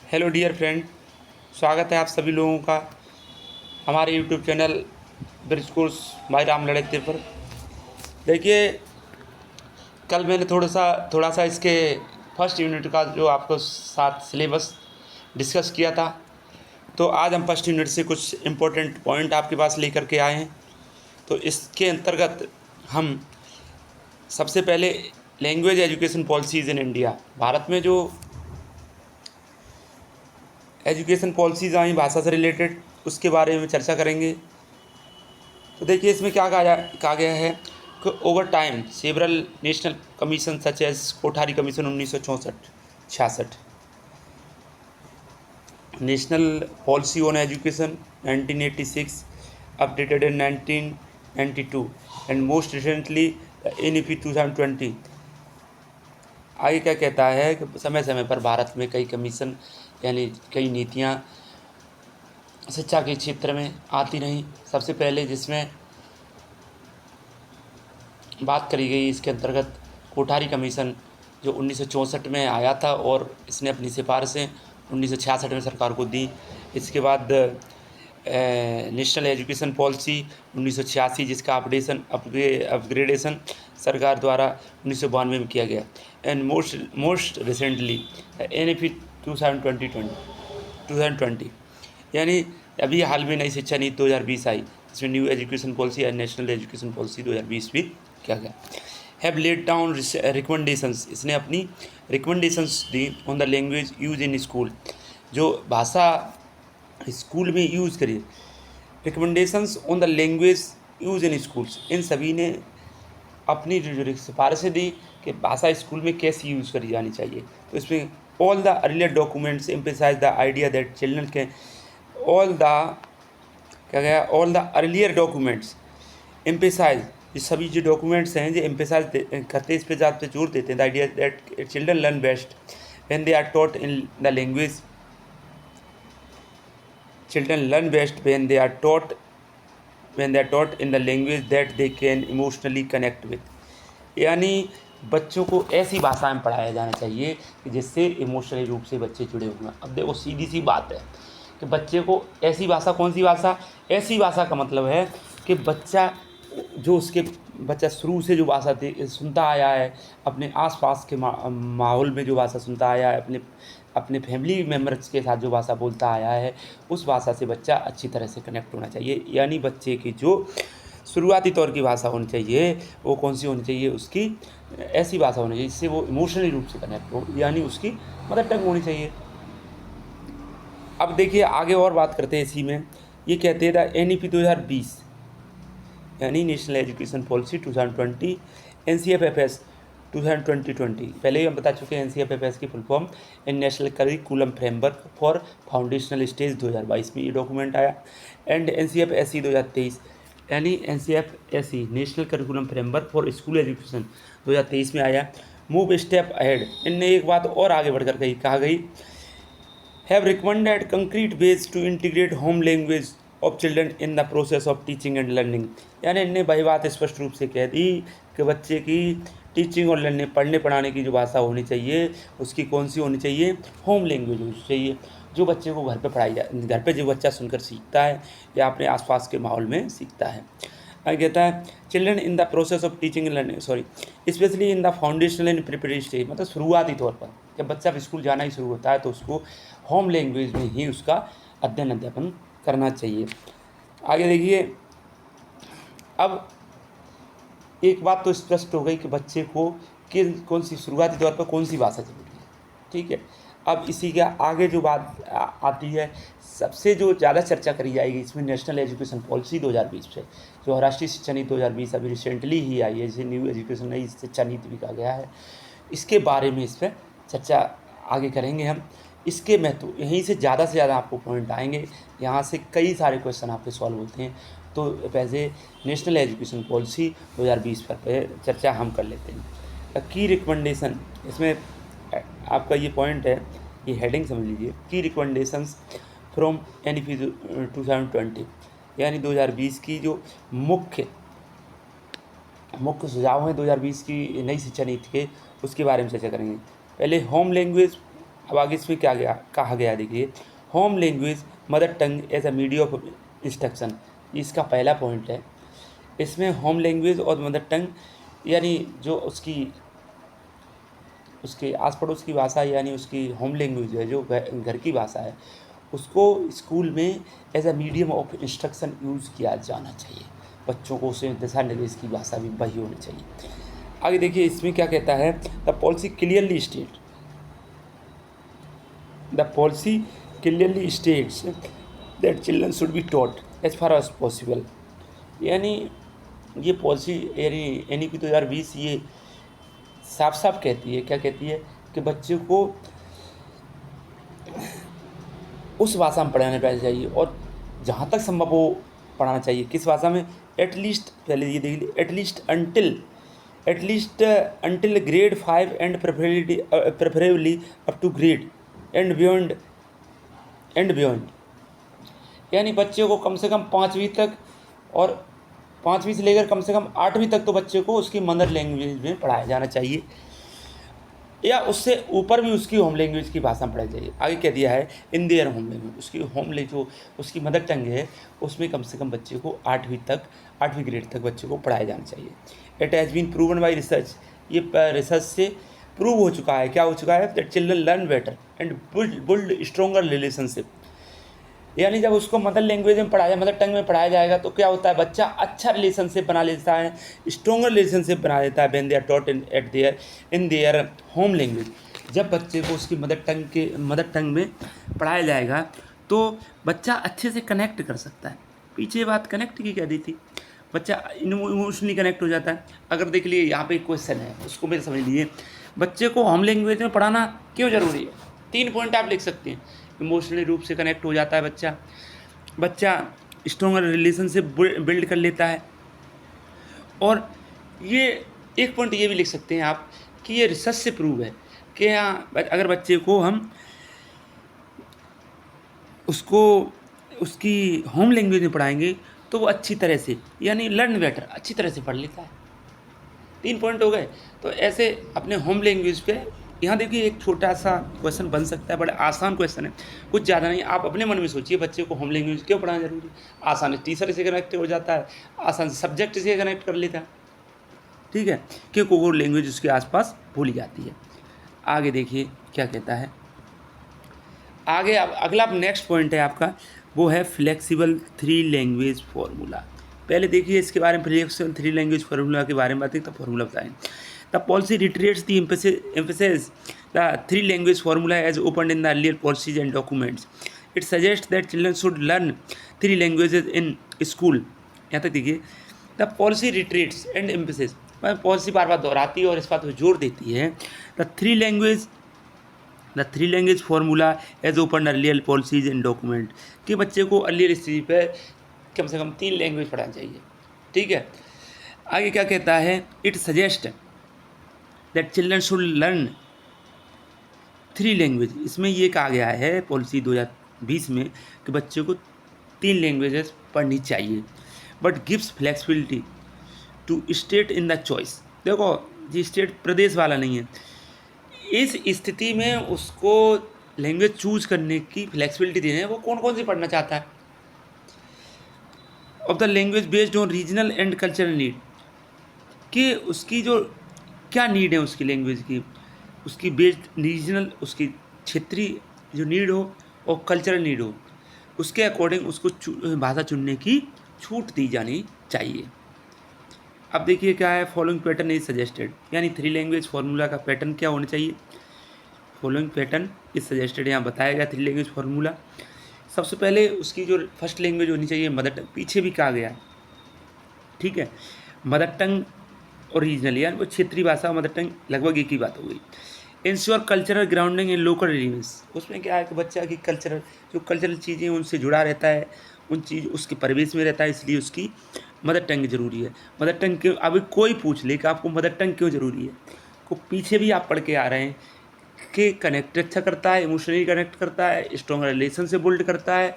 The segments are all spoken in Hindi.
हेलो डियर फ्रेंड, स्वागत है आप सभी लोगों का हमारे YouTube channel bridge course by Ram लड़कते पर। देखिए, कल मैंने थोड़ा सा इसके फर्स्ट यूनिट का जो आपको साथ सिलेबस डिस्कस किया था। तो आज हम फर्स्ट यूनिट से कुछ इम्पोर्टेंट पॉइंट आपके पास लेकर के आए हैं। तो इसके अंतर्गत हम सबसे पहले language education policies in India, Bharat में जो एजुकेशन पॉलिसीज़ आई भाषा से रिलेटेड, उसके बारे में चर्चा करेंगे। तो देखिए, इसमें क्या कहा गया है कि over time several national commission such as Kothari commission 1964-66, national policy on education 1986, updated in 1992, and most recently NEP 2020। आगे क्या कहता है कि समय समय पर भारत में कई कमीशन यानी कई नीतियाँ शिक्षा के क्षेत्र में आती रहीं। सबसे पहले जिसमें बात करी गई, इसके अंतर्गत कोठारी कमीशन जो 1964 में आया था और इसने अपनी सिफारिशें 1966 में सरकार को दी। इसके बाद नेशनल एजुकेशन पॉलिसी 1986, जिसका अपग्रेडेशन सरकार द्वारा 1992 में किया गया। एंड मोस्ट रिसेंटली NEP 2020 यानी अभी हाल में नई शिक्षा नीति 2020 आई, इसमें न्यू एजुकेशन पॉलिसी और नेशनल एजुकेशन पॉलिसी 2020 भी किया गया। हैव लेड डाउन रिकमेंडेशंस, इसने अपनी रिकमेंडेशंस दी on the language use in school, जो भाषा स्कूल में यूज़ करिए। Recommendations on the language use in schools, इन सभी ने अपनी जो सिफारिशें दी कि भाषा स्कूल में कैसी यूज़ करी जानी चाहिए। तो इसमें all the earlier documents emphasize the idea that children can all the earlier documents emphasize, ये सभी जो डॉक्यूमेंट्स हैं जो एम्फेसाइज करते इस पे ज़्यादा जोर देते हैं the idea that children learn best when they are taught in the language. Children learn best when they are taught in the language that they can emotionally connect with। यानी बच्चों को ऐसी भाषा में पढ़ाया जाना चाहिए कि जिससे इमोशनली रूप से बच्चे जुड़े हुए हैं। अब देखो, सीधी सी बात है कि बच्चे को ऐसी भाषा, कौन सी भाषा? ऐसी भाषा का मतलब है कि बच्चा शुरू से जो भाषा सुनता आया है, अपने आसपास के माहौल में जो भाषा सुनता आया है, अपने फैमिली मेम्बर्स के साथ जो भाषा बोलता आया है, उस भाषा से बच्चा अच्छी तरह से कनेक्ट होना चाहिए। यानी बच्चे की जो शुरुआती तौर की भाषा होनी चाहिए वो कौन सी होनी चाहिए? उसकी ऐसी भाषा होनी चाहिए जिससे वो इमोशनली रूप से कनेक्ट हो, यानी उसकी मदर टंग होनी चाहिए। अब देखिए, आगे और बात करते हैं इसी में। ये कहते हैं द NEP 2020 यानी नेशनल एजुकेशन पॉलिसी 2020, NCFFS 2020। पहले ही हम बता चुके हैं NCFFS की full form in national curriculum framework for foundational stage 2022 में ये डॉक्यूमेंट आया। एंड NCFSE 2023 यानी NCFSE national curriculum framework for school education 2023 में आया। मूव स्टेप अहेड, इनने एक बात और आगे बढ़कर कहा गई, have recommended concrete ways to integrate home language of children in the process of teaching and learning. यानी इनने वही बात स्पष्ट रूप से कह दी कि बच्चे की टीचिंग और लर्निंग, पढ़ने पढ़ाने की जो भाषा होनी चाहिए उसकी कौन सी होनी चाहिए? होम लैंग्वेज होनी चाहिए, जो बच्चे को घर पे जो बच्चा सुनकर सीखता है या अपने आसपास के माहौल में सीखता है। आगे कहता है children in the process of teaching and learning specially in the foundational and preparatory stage, मतलब शुरुआती तौर पर जब बच्चा स्कूल जाना ही शुरू होता है तो उसको होम लैंग्वेज में ही उसका अध्ययन करना चाहिए। आगे देखिए, अब एक बात तो स्पष्ट हो गई कि बच्चे को कौन सी शुरुआती तौर पर कौन सी भाषा जरूरी है, ठीक है। अब इसी के आगे जो बात आती है, सबसे जो ज़्यादा चर्चा करी जाएगी इसमें नेशनल एजुकेशन पॉलिसी 2020 से, जो राष्ट्रीय शिक्षा नीति 2020 अभी रिसेंटली ही आई है, जिसे न्यू एजुकेशन नई शिक्षा नीति भी कहा गया है। इसके बारे में इस पर चर्चा आगे करेंगे हम। इसके महत्व, यहीं से ज़्यादा आपको पॉइंट आएंगे, यहाँ से कई सारे क्वेश्चन आपके सॉल्व होते हैं। तो पहले नेशनल एजुकेशन पॉलिसी 2020 पर चर्चा हम कर लेते हैं। की रिकमेंडेशन, इसमें आपका ये पॉइंट है, ये हेडिंग समझ लीजिए, की रिकमेंडेशंस फ्रॉम NEP 2020 यानी 2020 की जो मुख्य सुझाव हैं 2020 की नई शिक्षा नीति के, उसके बारे में चर्चा करेंगे। पहले होम लैंग्वेज अब आगे इसमें क्या गया कहा गया देखिए, home language mother tongue as a media of instruction, इसका पहला पॉइंट है। इसमें होम लैंग्वेज और मदर टंग यानी जो उसके आस पड़ोस की भाषा यानी उसकी होम लैंग्वेज है, जो घर की भाषा है, उसको स्कूल में as a medium of instruction use किया जाना चाहिए। बच्चों को उसे दिशा निर्देश की भाषा भी वही होनी चाहिए। आगे देखिए इसमें क्या कहता है, the policy clearly state the policy clearly states that children should be taught as far as possible. यानी ये पॉलिसी यानी NEP 2020 ये साफ साफ कहती है, क्या कहती है कि बच्चे को उस भाषा में पढ़ाना चाहिए और जहाँ तक संभव वो पढ़ाना चाहिए। किस भाषा में? एटलीस्ट, पहले ये देख लीजिए, at least until grade 5 and preferably up to grade and beyond यानी बच्चे को कम से कम 5वीं तक और 5वीं से लेकर कम से कम 8वीं तक तो बच्चे को उसकी मदर लैंग्वेज में पढ़ाया जाना चाहिए, या उससे ऊपर भी उसकी होम लैंग्वेज की भाषा में पढ़ाई जाइए। आगे क्या दिया है, इन देयर होम लैंग्वेज, उसकी होम लैंग्वेज जो उसकी मदर टंग है उसमें कम से कम बच्चे को 8वीं ग्रेड तक बच्चे को पढ़ाया जाना चाहिए। It has been proven by research, ये रिसर्च से प्रूव हो चुका है, क्या हो चुका है, that children learn better and build stronger relationship. यानी जब उसको मदर लैंग्वेज में पढ़ाया, मदर टंग में पढ़ाया जाएगा तो क्या होता है, बच्चा अच्छा रिलेशनशिप बना लेता है, स्ट्रॉन्गर रिलेशनशिप बना लेता है when they are taught in their home language. जब बच्चे को उसकी मदर टंग में पढ़ाया जाएगा तो बच्चा अच्छे से कनेक्ट कर सकता है। पीछे बात कनेक्ट की क्या दी थी, बच्चा इमोशनली कनेक्ट हो जाता है। अगर देख लिए यहाँ पे एक क्वेश्चन है, उसको मेरे समझ लीजिए, बच्चे को होम लैंग्वेज में पढ़ाना क्यों ज़रूरी है? 3 पॉइंट आप लिख सकते हैं। इमोशनली रूप से कनेक्ट हो जाता है बच्चा स्ट्रॉन्गर रिलेशनशिप बिल्ड कर लेता है। और ये एक पॉइंट ये भी लिख सकते हैं आप कि ये रिसर्च से प्रूव है कि अगर बच्चे को हम उसको उसकी होम लैंग्वेज में पढ़ाएंगे तो वो अच्छी तरह से यानी लर्न बेटर अच्छी तरह से पढ़ लेता है। 3 पॉइंट हो गए। तो ऐसे अपने होम लैंग्वेज पे यहाँ देखिए एक छोटा सा क्वेश्चन बन सकता है, बड़ा आसान क्वेश्चन है, कुछ ज़्यादा नहीं। आप अपने मन में सोचिए बच्चे को होम लैंग्वेज क्यों पढ़ाना जरूरी है? आसान है, टीचर से कनेक्ट हो जाता है, आसान से सब्जेक्ट से कनेक्ट कर लेता है, ठीक है, क्योंकि वो लैंग्वेज उसके आसपास भूली जाती है। आगे देखिए क्या कहता है, आगे अगला नेक्स्ट पॉइंट है आपका, वो है फ्लेक्सिबल 3 लैंग्वेज फार्मूला। पहले देखिए इसके बारे में, फ्लेक्सिबल 3 लैंग्वेज फार्मूला के बारे में बात करें तो फार्मूला बताएं। The policy reiterates the emphasis the 3 language formula as opened in the earlier policies and documents. It suggests that children should learn 3 languages in school. यहाँ तक देखिए, the policy reiterates and emphasis, policy बार बार दोहराती है और इस बात पर जोर देती है, the 3 language formula as opened earlier policies and document, कि बच्चे को अर्लियर स्टेज पे कम से कम 3 लैंग्वेज पढ़ाना चाहिए, ठीक है। आगे क्या कहता है, it suggest that children should learn 3 language. इसमें ये कहा गया है पॉलिसी 2020 में कि बच्चे को 3 लैंग्वेजेस पढ़नी चाहिए, but gives flexibility to state in the choice. देखो ये स्टेट प्रदेश वाला नहीं है, इस स्थिति में उसको लैंग्वेज चूज करने की फ्लेक्सिबिलिटी देनी है, वो कौन कौन सी पढ़ना चाहता है। Of the language based on regional and cultural need, कि उसकी जो क्या नीड है उसकी लैंग्वेज की, उसकी बेस्ड रीजनल, उसकी क्षेत्रीय जो नीड हो और कल्चरल नीड हो, उसके अकॉर्डिंग उसको भाषा चुनने की छूट दी जानी चाहिए। अब देखिए क्या है, फॉलोइंग पैटर्न इज सजेस्टेड, यानी 3 लैंग्वेज फार्मूला का पैटर्न क्या होना चाहिए, फॉलोइंग पैटर्न इज सजेस्टेड, यहाँ बताया गया 3 लैंग्वेज फार्मूला। सबसे पहले उसकी जो फर्स्ट लैंग्वेज होनी चाहिए मदर टंग, पीछे भी कहा गया, ठीक है, मदर टंग और रीजनल यानी वो क्षेत्रीय भाषा, मदर टंग लगभग एक ही बात हो गई। इंश्योर कल्चरल ग्राउंडिंग इन लोकल एलिमेंट्स, उसमें क्या है कि बच्चा की कल्चरल चीज़ें उनसे जुड़ा रहता है, उन चीज़ उसके परिवेश में रहता है, इसलिए उसकी मदर टंग जरूरी है। मदर टंग क्यों, अभी कोई पूछ ले कि आपको मदर टंग क्यों जरूरी है, को पीछे भी आप पढ़ के आ रहे हैं कि कनेक्ट अच्छा करता है, इमोशनली कनेक्ट करता है, स्ट्रॉन्ग रिलेशन से बिल्ड करता है,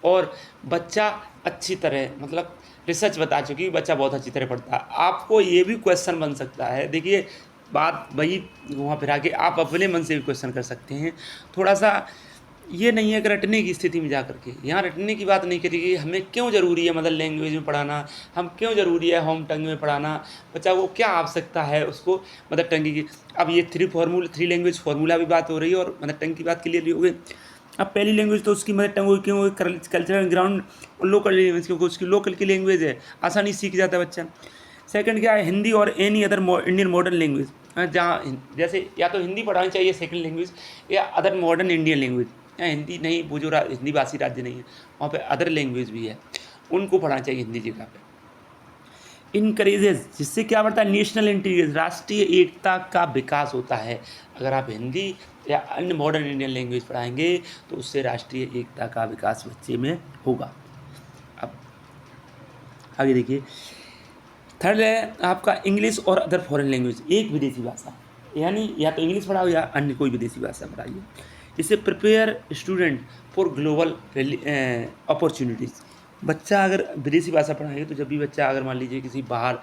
और बच्चा अच्छी तरह, मतलब रिसर्च बता चुकी है बच्चा बहुत अच्छी तरह पढ़ता है। आपको ये भी क्वेश्चन बन सकता है, देखिए बात वही वहाँ फिरा के आप अपने मन से भी क्वेश्चन कर सकते हैं। थोड़ा-सा ये नहीं है कि रटने की स्थिति में जा कर के, यहाँ रटने की बात नहीं करी गई, हमें क्यों ज़रूरी है मदर लैंग्वेज में पढ़ाना, हम क्यों ज़रूरी है होम टंग में पढ़ाना, बच्चा को क्या आवश्यकता है उसको मदर टंग की। अब ये 3 लैंग्वेज फ़ॉर्मूला भी बात हो रही है और मदर टंग की बात क्लियरली हो गई। अब पहली लैंग्वेज तो उसकी मदर टंग होगी, क्यों होगी, कल्चरल ग्राउंड लोकल लैंग्वेज, क्योंकि उसकी लोकल की लैंग्वेज है, आसानी से सीख जाता है बच्चा। सेकंड क्या है, हिंदी और any other Indian modern language, जहाँ जैसे या तो हिंदी पढ़ानी चाहिए सेकंड लैंग्वेज, या अदर मॉडर्न इंडियन लैंग्वेज, या हिंदी नहीं, वो जो हिंदी भाषी राज्य नहीं है वहाँ पे अदर लैंग्वेज भी है, उनको पढ़ाना चाहिए हिंदी जगह पे। इनकरेजेस, जिससे क्या बढ़ता है, नेशनल इंटीग्रेशन, राष्ट्रीय एकता का विकास होता है। अगर आप हिंदी या अन्य मॉडर्न इंडियन लैंग्वेज पढ़ाएंगे तो उससे राष्ट्रीय एकता का विकास बच्चे में होगा। अब आगे देखिए, थर्ड है आपका इंग्लिश और अदर फॉरेन लैंग्वेज, एक विदेशी भाषा, यानी या तो इंग्लिश पढ़ाओ या अन्य कोई विदेशी भाषा पढ़ाइए। इससे prepare student for global opportunities. बच्चा अगर विदेशी भाषा पढ़ाएंगे तो जब भी बच्चा अगर मान लीजिए किसी बाहर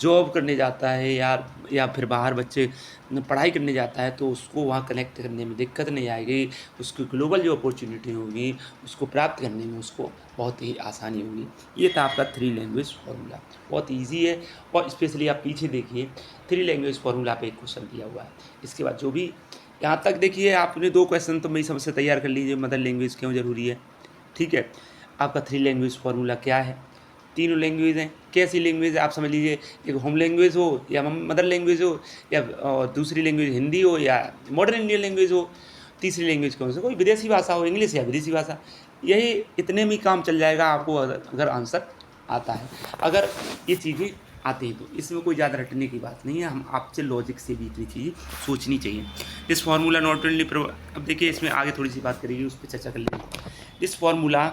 जॉब करने जाता है या फिर बाहर बच्चे पढ़ाई करने जाता है तो उसको वहाँ कनेक्ट करने में दिक्कत नहीं आएगी, उसकी ग्लोबल जो अपॉर्चुनिटी होगी उसको प्राप्त करने में उसको बहुत ही आसानी होगी। ये था आपका 3 लैंग्वेज फार्मूला, बहुत इजी है। और स्पेशली आप पीछे देखिए 3 लैंग्वेज फार्मूला पे एक क्वेश्चन दिया हुआ है। इसके बाद जो भी यहाँ तक देखिए आपने 2 क्वेश्चन तो मेरी समझ से तैयार कर लीजिए, मदर लैंग्वेज क्यों ज़रूरी है, ठीक है। आपका 3 लैंग्वेज फार्मूला क्या है, तीनों लैंग्वेज हैं, कैसी लैंग्वेज आप समझ लीजिए, एक होम लैंग्वेज हो या मदर लैंग्वेज हो या दूसरी लैंग्वेज हिंदी हो या मॉडर्न इंडियन लैंग्वेज हो, तीसरी लैंग्वेज कौन सी, कोई विदेशी भाषा हो, इंग्लिश या विदेशी भाषा। यही इतने में काम चल जाएगा आपको अगर आंसर आता है। अगर ये चीज़ें आती हैं तो इसमें कोई ज़्यादा रटने की बात नहीं है, हम आपसे लॉजिक से भी इतनी चीज़ें सोचनी चाहिए। दिस फार्मूला नॉट ओनली, अब देखिए इसमें आगे थोड़ी सी बात करेगी, उस पर चर्चा कर लेंगे। This formula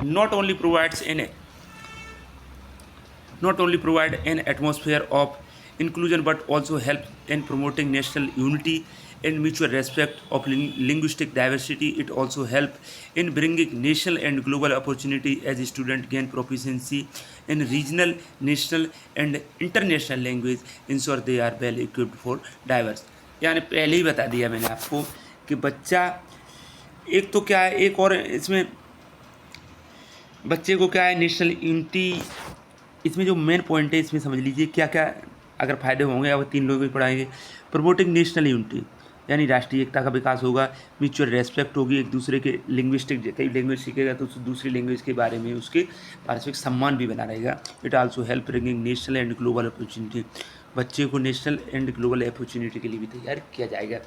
not only provide an atmosphere of inclusion but also help in promoting national unity and mutual respect of linguistic diversity. It also help in bringing national and global opportunity as students gain proficiency in regional, national and international language, ensure they are well equipped for diverse। यानी पहले ही बता दिया मैंने आपको कि बच्चा एक तो क्या है, एक और इसमें बच्चे को क्या है, नेशनल यूनिटी, इसमें जो मेन पॉइंट है इसमें समझ लीजिए क्या क्या अगर फ़ायदे होंगे, अब 3 लोग भी पढ़ाएंगे। प्रमोटिंग नेशनल यूनिटी यानी राष्ट्रीय एकता का विकास होगा, म्यूचुअल रेस्पेक्ट होगी, एक दूसरे के लिंग्विस्टिक, कई लैंग्वेज सीखेगा तो दूसरी लैंग्वेज के बारे में उसके पारस्परिक सम्मान भी बना रहेगा। It also help bringing national and global opportunity, बच्चे को नेशनल एंड ग्लोबल अपॉर्चुनिटी के लिए भी तैयार किया जाएगा।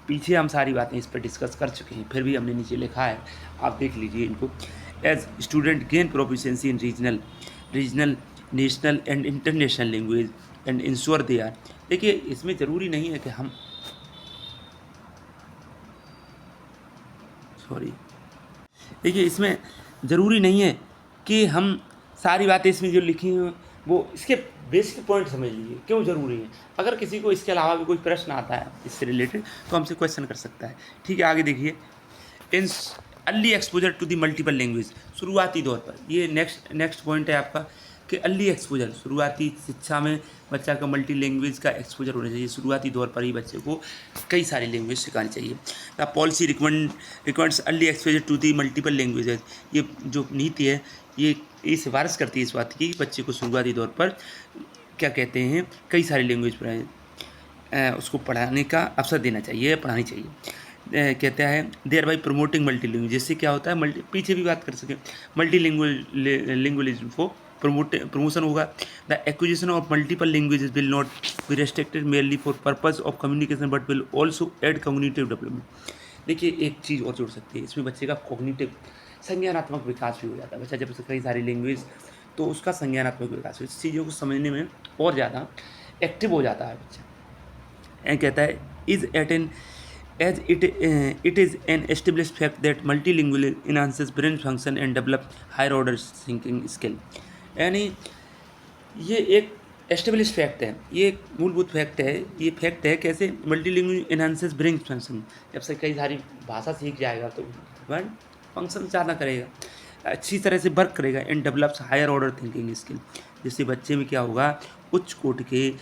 पीछे हम सारी बातें इस पर डिस्कस कर चुके हैं, फिर भी हमने नीचे लिखा है, आप देख लीजिए इनको। As student gain proficiency in regional national and international language and ensure they are. देखिए इसमें ज़रूरी नहीं है कि हम देखिए इसमें ज़रूरी नहीं है कि हम सारी बातें इसमें जो लिखी हैं वो इसके बेसिक पॉइंट समझ लीजिए क्यों ज़रूरी है। अगर किसी को इसके अलावा भी कोई प्रश्न आता है इससे रिलेटेड तो हमसे क्वेश्चन कर सकता है, ठीक है। आगे देखिए, in early exposure to the multiple language, शुरुआती दौर पर, ये नेक्स्ट पॉइंट है आपका कि अर्ली एक्सपोजर, शुरुआती शिक्षा में बच्चा का मल्टी लैंग्वेज का एक्सपोजर होना चाहिए। शुरुआती दौर पर ही बच्चे को कई सारी लैंग्वेज सिखानी चाहिए। The policy recommends early exposure to the multiple languages, ये जो नीति है ये सिफारिश करती है इस बात की बच्चे को शुरुआती दौर पर क्या कहते हैं, कई सारी लैंग्वेज उसको पढ़ाने का अवसर देना चाहिए, पढ़ानी चाहिए। कहता है thereby promoting multi language, जिससे क्या होता है, पीछे भी बात कर सकें, मल्टी लिंग्विज्म को प्रमोशन होगा। The acquisition of multiple languages will not be restricted merely for purpose of communication but will also aid cognitive development. देखिए एक चीज़ और जोड़ सकते हैं इसमें, बच्चे का कॉग्निटिव संज्ञानात्मक विकास भी हो जाता है। बच्चा जब कई सारी लैंग्वेज तो उसका संज्ञानात्मक विकास, इस चीज़ों को समझने में और ज़्यादा एक्टिव हो जाता है बच्चा। कहता है is at an as it is an established fact that multilingual enhances brain function and develop higher order thinking skill। यानी ये एक एस्टेब्लिश फैक्ट है, ये एक मूलभूत फैक्ट है। ये फैक्ट है कैसे, मल्टीलिंगुअल एनहांसेस ब्रेन फंक्शन, जब से कई सारी भाषा सीख जाएगा तो ब्रेन फंक्शन ज़्यादा करेगा, अच्छी तरह से वर्क करेगा and develops higher order thinking skill, जिससे बच्चे में क्या होगा, उच्च कोटि के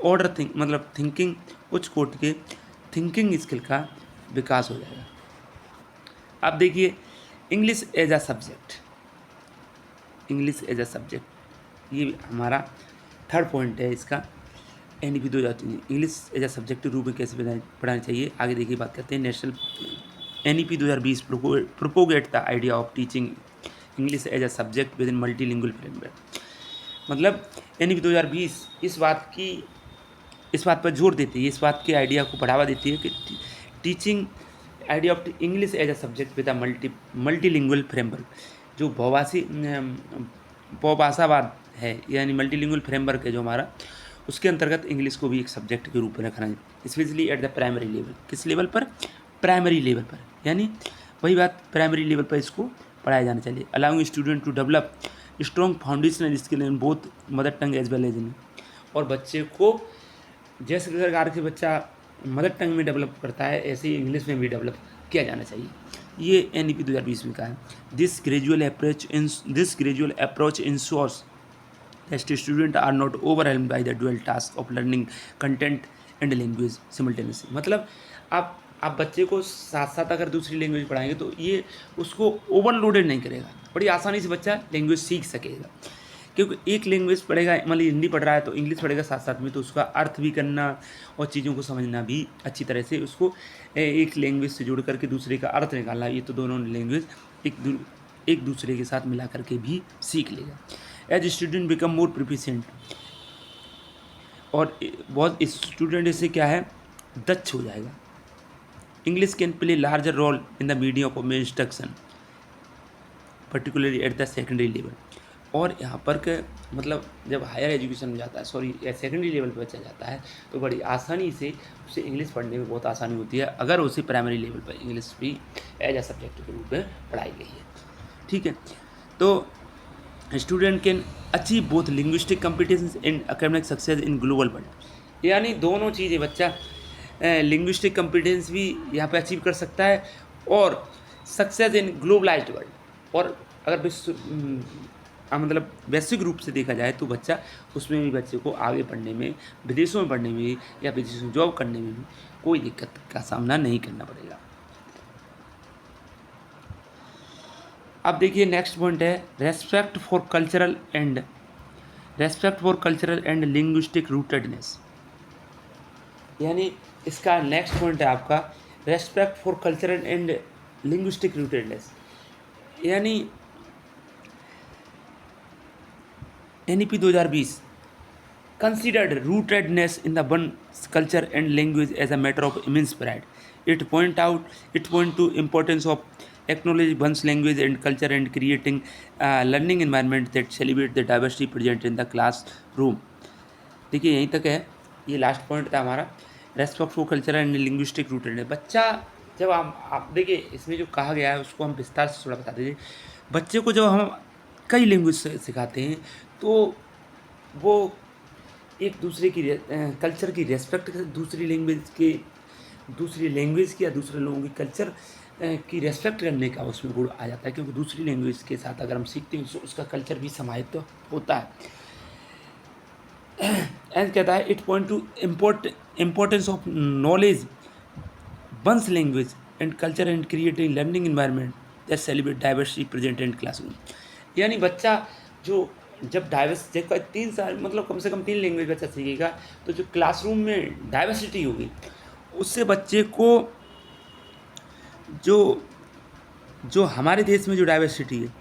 ऑर्डर मतलब थिंकिंग, उच्च कोटि के थिंकिंग स्किल का विकास हो जाएगा। अब देखिए English as a subject, English as a subject, ये हमारा थर्ड पॉइंट है इसका। NEP 2003 English as a subject के रूप में कैसे पढ़ानी चाहिए, आगे देखिए बात करते हैं। National NEP 2020 propagate the idea of teaching English as a subject within multilingual framework. मतलब एनईपी 2020 इस बात पर जोर देती है, इस बात के आइडिया को बढ़ावा देती है कि teaching idea of English as a subject with a multilingual framework, जो बहुभाषावाद है यानी मल्टीलिंगुअल फ्रेमवर्क है जो हमारा, उसके अंतर्गत इंग्लिश को भी एक सब्जेक्ट के रूप में रखना है, specially at the primary level. किस लेवल पर? प्राइमरी लेवल पर, यानी वही बात, प्राइमरी लेवल पर इसको पढ़ाया जाना चाहिए। Allowing student to develop strong foundational skill in both mother tongue as well as in, और बच्चे को जैसे प्रकार से बच्चा मदर टंग में डेवलप करता है ऐसे ही इंग्लिश में भी डेवलप किया जाना चाहिए। ये एनईपी 2020 में का है। This gradual approach ensures that student are not overwhelmed by the dual task of learning content and language simultaneously. मतलब आप बच्चे को साथ साथ अगर दूसरी लैंग्वेज पढ़ाएंगे तो ये उसको ओवरलोडेड नहीं करेगा, बड़ी आसानी से बच्चा लैंग्वेज सीख सकेगा। क्योंकि एक लैंग्वेज पढ़ेगा, मतलब हिंदी पढ़ रहा है तो इंग्लिश पढ़ेगा साथ साथ में, तो उसका अर्थ भी करना और चीज़ों को समझना भी अच्छी तरह से, उसको एक लैंग्वेज से जोड़ करके दूसरे का अर्थ निकालना, ये तो दोनों लैंग्वेज एक दूसरे के साथ मिला करके भी सीख लेगा। As student become more proficient, और बहुत स्टूडेंट इससे क्या है, दक्ष हो जाएगा। English can play larger role in the medium of instruction particularly at the secondary level. और यहाँ पर के मतलब जब हायर एजुकेशन में जाता है, सेकेंडरी लेवल पर बच्चा जाता है तो बड़ी आसानी से उसे इंग्लिश पढ़ने में बहुत आसानी होती है, अगर उसे प्राइमरी लेवल पर इंग्लिश भी एज अ सब्जेक्ट के रूप में पढ़ाई गई है। ठीक है, तो student can achieve both linguistic competence and academic success in global world, यानी दोनों चीज़ें बच्चा लिंग्विस्टिक कॉम्पिटेंस भी यहाँ पे अचीव कर सकता है और सक्सेस इन ग्लोबलाइज्ड वर्ल्ड। और अगर मतलब वैश्विक रूप से देखा जाए तो बच्चा उसमें भी बच्चे को आगे पढ़ने में, विदेशों में पढ़ने में या विदेशों में जॉब करने में भी कोई दिक्कत का सामना नहीं करना पड़ेगा। अब देखिए नेक्स्ट पॉइंट है respect for cultural and linguistic rootedness, यानी इसका नेक्स्ट पॉइंट है आपका respect for cultural and linguistic rootedness, यानी NEP 2020 considered rootedness in the one's culture and language as a matter of immense pride. It point to importance of acknowledging one's language and culture and creating a learning environment that celebrate the diversity present in the classroom. देखिए यहीं तक है, ये लास्ट पॉइंट था हमारा respect for culture and linguistic rootedness. बच्चा जब आप देखिए इसमें जो कहा गया है उसको हम विस्तार से थोड़ा बता दीजिए। बच्चे को जब हम कई लैंग्वेज सिखाते हैं तो वो एक दूसरे की कल्चर की रेस्पेक्ट कर, दूसरी लैंग्वेज की या दूसरे लोगों की कल्चर की रेस्पेक्ट करने का उसमें गुण आ जाता है, क्योंकि दूसरी लैंग्वेज के साथ अगर हम सीखते हैं तो उसका कल्चर भी समाहित तो होता है। एंड कहता है it point to importance of knowledge one's language and culture and creating learning environment that celebrate diversity present in classroom, यानी बच्चा जो जब 3 साल मतलब कम से कम 3 लैंग्वेज बच्चा सीखेगा तो जो क्लासरूम में डाइवर्सिटी होगी उससे बच्चे को जो हमारे देश में जो डाइवर्सिटी है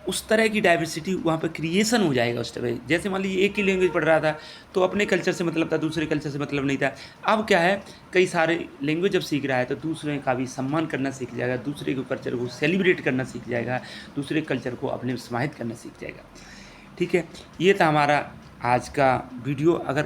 उस तरह की डाइवर्सिटी वहाँ पे क्रिएशन हो जाएगा उस तरह। जैसे मान लीजिए एक ही लैंग्वेज पढ़ रहा था तो अपने कल्चर से मतलब था, दूसरे कल्चर से मतलब नहीं था। अब क्या है, कई सारे लैंग्वेज जब सीख रहा है तो दूसरे का भी सम्मान करना सीख जाएगा, दूसरे के कल्चर को सेलिब्रेट करना सीख जाएगा, दूसरे कल्चर को अपने समाहित करना सीख जाएगा। ठीक है, ये था हमारा आज का वीडियो। अगर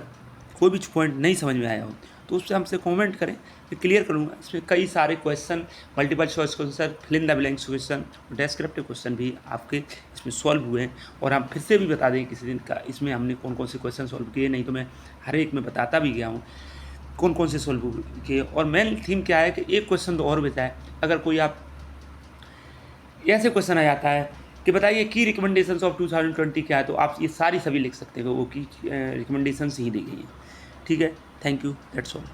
कोई भी पॉइंट नहीं समझ में आया हो तो उससे हमसे कमेंट करें, मैं क्लियर करूँगा। इसमें कई सारे question, multiple choice question, fill in the blanks question, descriptive question भी आपके इसमें सॉल्व हुए हैं। और हम फिर से भी बता दें किसी दिन का इसमें हमने कौन कौन से क्वेश्चन सॉल्व किए, नहीं तो मैं हर एक में बताता भी गया हूँ कौन कौन से सॉल्व किए। और मेन थीम क्या है कि एक क्वेश्चन तो और बचा है, अगर कोई आप ऐसे क्वेश्चन आ जाता है कि बताइए की रिकमेंडेशंस ऑफ 2020 क्या है, तो आप ये सभी लिख सकते हो, वो की रिकमेंडेशंस ही दी गई हैं। ठीक है, थैंक यू, दैट्स ऑल।